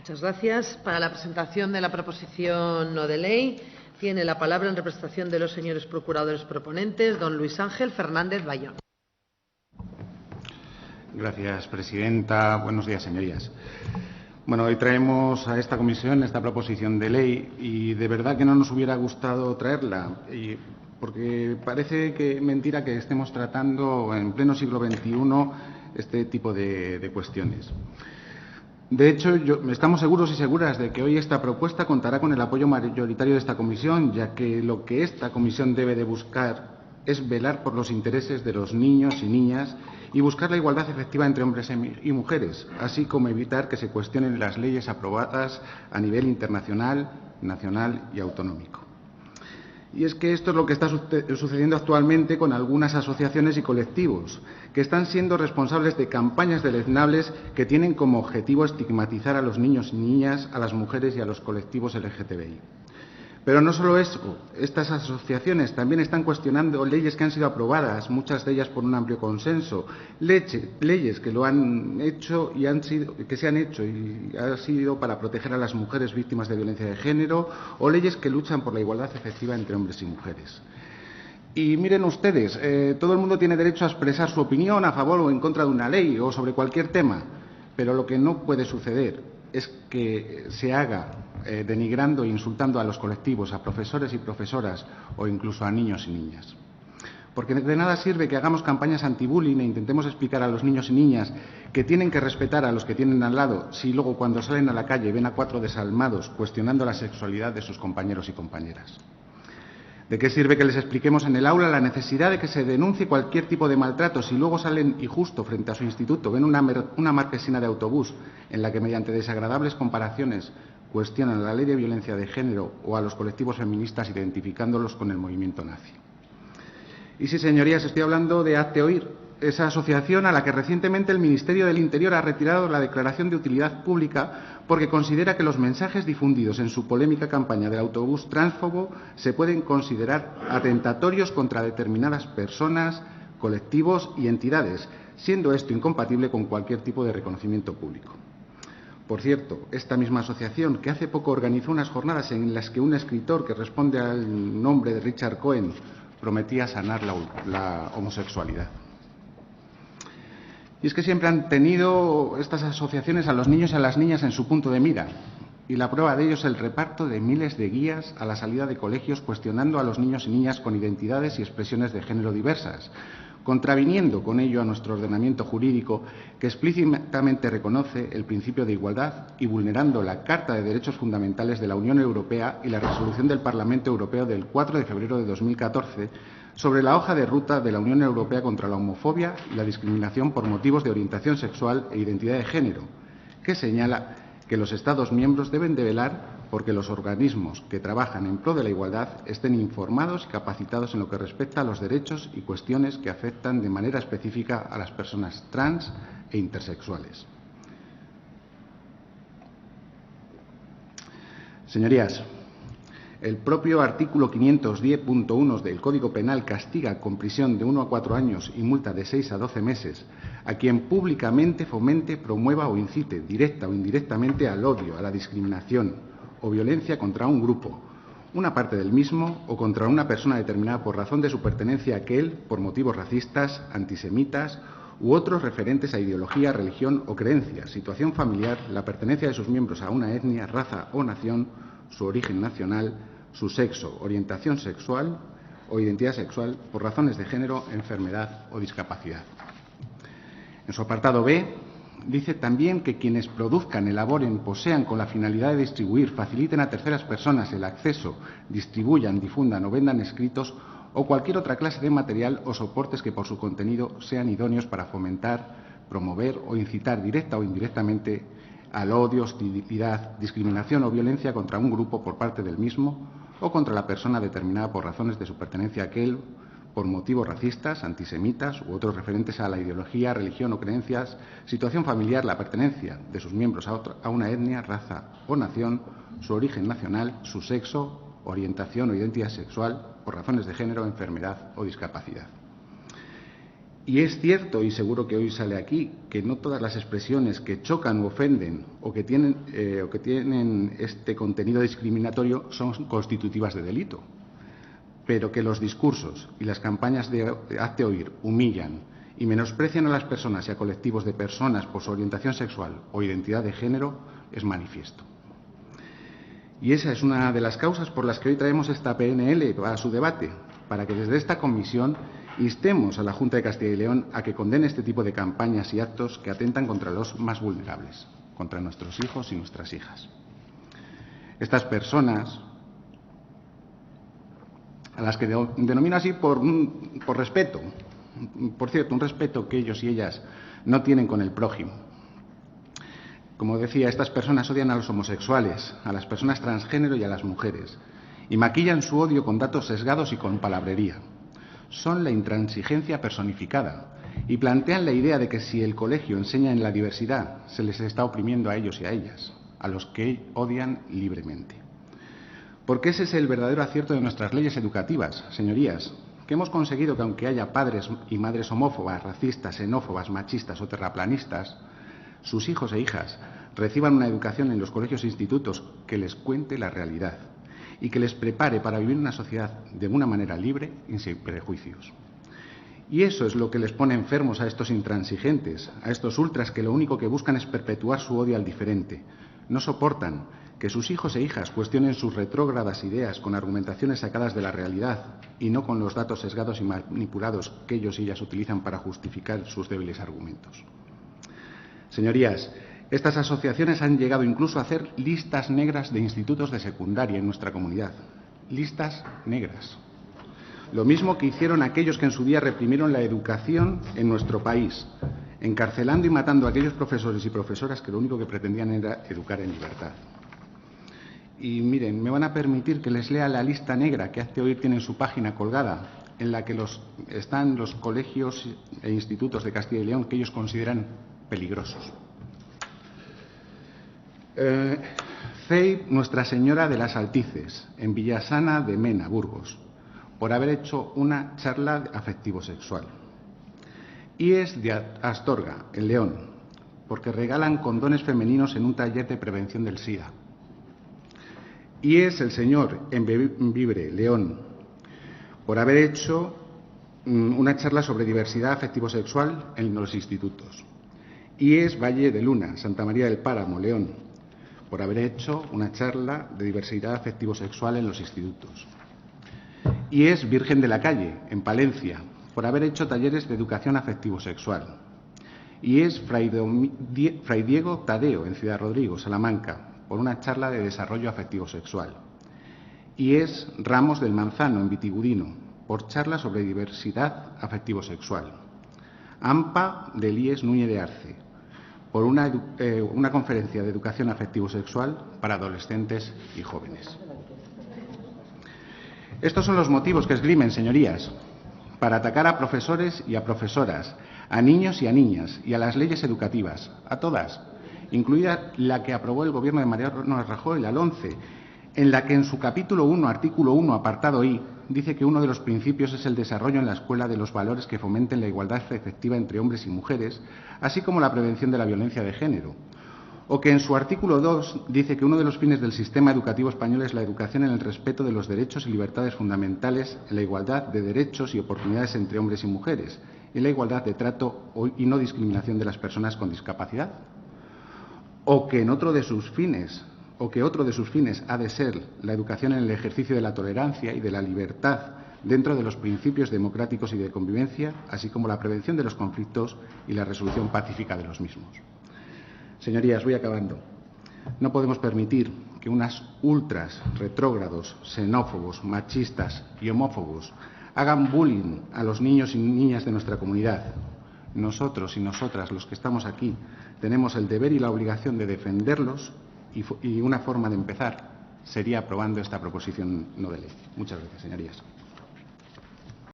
Muchas gracias. Para la presentación de la proposición no de ley tiene la palabra en representación de los señores procuradores proponentes, don Luis Ángel Fernández Bayón. Gracias, presidenta. Buenos días, señorías. Bueno, hoy traemos a esta comisión esta proposición de ley y de verdad que no nos hubiera gustado traerla, porque parece que mentira que estemos tratando en pleno siglo XXI este tipo de cuestiones. De hecho, estamos seguros y seguras de que hoy esta propuesta contará con el apoyo mayoritario de esta comisión, ya que lo que esta comisión debe de buscar es velar por los intereses de los niños y niñas y buscar la igualdad efectiva entre hombres y mujeres, así como evitar que se cuestionen las leyes aprobadas a nivel internacional, nacional y autonómico. Y es que esto es lo que está sucediendo actualmente con algunas asociaciones y colectivos que están siendo responsables de campañas deleznables que tienen como objetivo estigmatizar a los niños y niñas, a las mujeres y a los colectivos LGTBI. Pero no solo eso, estas asociaciones también están cuestionando leyes que han sido aprobadas, muchas de ellas por un amplio consenso, leyes que lo han hecho y se han hecho y ha sido para proteger a las mujeres víctimas de violencia de género, o leyes que luchan por la igualdad efectiva entre hombres y mujeres. Y miren ustedes, todo el mundo tiene derecho a expresar su opinión a favor o en contra de una ley o sobre cualquier tema, pero lo que no puede suceder es que se haga denigrando e insultando a los colectivos, a profesores y profesoras o incluso a niños y niñas. Porque de nada sirve que hagamos campañas anti-bullying e intentemos explicar a los niños y niñas que tienen que respetar a los que tienen al lado si luego cuando salen a la calle ven a 4 desalmados cuestionando la sexualidad de sus compañeros y compañeras. ¿De qué sirve que les expliquemos en el aula la necesidad de que se denuncie cualquier tipo de maltrato si luego salen y justo frente a su instituto ven una marquesina de autobús en la que mediante desagradables comparaciones cuestionan la ley de violencia de género o a los colectivos feministas identificándolos con el movimiento nazi? Y sí, señorías, estoy hablando de Hazte Oír, esa asociación a la que recientemente el Ministerio del Interior ha retirado la declaración de utilidad pública porque considera que los mensajes difundidos en su polémica campaña del autobús transfobo se pueden considerar atentatorios contra determinadas personas, colectivos y entidades, siendo esto incompatible con cualquier tipo de reconocimiento público. Por cierto, esta misma asociación, que hace poco organizó unas jornadas en las que un escritor que responde al nombre de Richard Cohen prometía sanar la homosexualidad. Y es que siempre han tenido estas asociaciones a los niños y a las niñas en su punto de mira. Y la prueba de ello es el reparto de miles de guías a la salida de colegios cuestionando a los niños y niñas con identidades y expresiones de género diversas, contraviniendo con ello a nuestro ordenamiento jurídico que explícitamente reconoce el principio de igualdad y vulnerando la Carta de Derechos Fundamentales de la Unión Europea y la resolución del Parlamento Europeo del 4 de febrero de 2014 sobre la hoja de ruta de la Unión Europea contra la homofobia y la discriminación por motivos de orientación sexual e identidad de género, que señala que los Estados miembros deben de velar porque los organismos que trabajan en pro de la igualdad estén informados y capacitados en lo que respecta a los derechos y cuestiones que afectan de manera específica a las personas trans e intersexuales. Señorías, el propio artículo 510.1 del Código Penal castiga con prisión de 1 a 4 años y multa de 6 a 12 meses a quien públicamente fomente, promueva o incite, directa o indirectamente, al odio, a la discriminación o violencia contra un grupo, una parte del mismo o contra una persona determinada por razón de su pertenencia a aquel por motivos racistas, antisemitas u otros referentes a ideología, religión o creencia, situación familiar, la pertenencia de sus miembros a una etnia, raza o nación, su origen nacional, su sexo, orientación sexual o identidad sexual por razones de género, enfermedad o discapacidad. En su apartado B, dice también que quienes produzcan, elaboren, posean con la finalidad de distribuir, faciliten a terceras personas el acceso, distribuyan, difundan o vendan escritos o cualquier otra clase de material o soportes que por su contenido sean idóneos para fomentar, promover o incitar directa o indirectamente al odio, hostilidad, discriminación o violencia contra un grupo por parte del mismo o contra la persona determinada por razones de su pertenencia a aquel por motivos racistas, antisemitas u otros referentes a la ideología, religión o creencias, situación familiar, la pertenencia de sus miembros a una etnia, raza o nación, su origen nacional, su sexo, orientación o identidad sexual por razones de género, enfermedad o discapacidad. Y es cierto, y seguro que hoy sale aquí, que no todas las expresiones que chocan o ofenden o que tienen este contenido discriminatorio son constitutivas de delito, pero que los discursos y las campañas de hazte oír humillan y menosprecian a las personas y a colectivos de personas por su orientación sexual o identidad de género es manifiesto. Y esa es una de las causas por las que hoy traemos esta PNL a su debate, para que desde esta comisión instemos a la Junta de Castilla y León a que condene este tipo de campañas y actos que atentan contra los más vulnerables, contra nuestros hijos y nuestras hijas. Estas personas, a las que denomino así por respeto, por cierto, un respeto que ellos y ellas no tienen con el prójimo. Como decía, estas personas odian a los homosexuales, a las personas transgénero y a las mujeres, y maquillan su odio con datos sesgados y con palabrería. Son la intransigencia personificada y plantean la idea de que si el colegio enseña en la diversidad, se les está oprimiendo a ellos y a ellas, a los que odian libremente. Porque ese es el verdadero acierto de nuestras leyes educativas, señorías, que hemos conseguido que aunque haya padres y madres homófobas, racistas, xenófobas, machistas o terraplanistas, sus hijos e hijas reciban una educación en los colegios e institutos que les cuente la realidad y que les prepare para vivir una sociedad de una manera libre y sin prejuicios. Y eso es lo que les pone enfermos a estos intransigentes, a estos ultras que lo único que buscan es perpetuar su odio al diferente. No soportan que sus hijos e hijas cuestionen sus retrógradas ideas con argumentaciones sacadas de la realidad y no con los datos sesgados y manipulados que ellos y ellas utilizan para justificar sus débiles argumentos. Señorías, estas asociaciones han llegado incluso a hacer listas negras de institutos de secundaria en nuestra comunidad. Listas negras. Lo mismo que hicieron aquellos que en su día reprimieron la educación en nuestro país, encarcelando y matando a aquellos profesores y profesoras que lo único que pretendían era educar en libertad. Y miren, me van a permitir que les lea la lista negra que Hazte Oír tiene en su página colgada, en la que están los colegios e institutos de Castilla y León que ellos consideran peligrosos. CEIP Nuestra Señora de las Altices, en Villasana de Mena, Burgos, por haber hecho una charla afectivo-sexual. IES de Astorga, en León, porque regalan condones femeninos en un taller de prevención del SIDA. IES El Señor, en Vibre, León, por haber hecho una charla sobre diversidad afectivo-sexual en los institutos. IES Valle de Luna, Santa María del Páramo, León, por haber hecho una charla de diversidad afectivo-sexual en los institutos. IES Virgen de la Calle, en Palencia, por haber hecho talleres de educación afectivo-sexual. IES Fray Diego Tadeo, en Ciudad Rodrigo, Salamanca, por una charla de desarrollo afectivo-sexual. IES Ramos del Manzano, en Vitigudino, por charla sobre diversidad afectivo-sexual. AMPA del IES Núñez de Arce, por una conferencia de educación afectivo-sexual para adolescentes y jóvenes. Estos son los motivos que esgrimen, señorías, para atacar a profesores y a profesoras, a niños y a niñas, y a las leyes educativas, a todas, incluida la que aprobó el Gobierno de Mariano Rajoy, la LOMCE, en la que en su capítulo 1, artículo 1, apartado I, dice que uno de los principios es el desarrollo en la escuela de los valores que fomenten la igualdad efectiva entre hombres y mujeres, así como la prevención de la violencia de género. O que en su artículo 2 dice que uno de los fines del sistema educativo español es la educación en el respeto de los derechos y libertades fundamentales, en la igualdad de derechos y oportunidades entre hombres y mujeres, y la igualdad de trato y no discriminación de las personas con discapacidad. O que otro de sus fines ha de ser la educación en el ejercicio de la tolerancia y de la libertad dentro de los principios democráticos y de convivencia, así como la prevención de los conflictos y la resolución pacífica de los mismos. Señorías, voy acabando. No podemos permitir que unas ultras, retrógrados, xenófobos, machistas y homófobos hagan bullying a los niños y niñas de nuestra comunidad. Nosotros y nosotras, los que estamos aquí, tenemos el deber y la obligación de defenderlos y una forma de empezar sería aprobando esta proposición no de ley. Muchas gracias, señorías.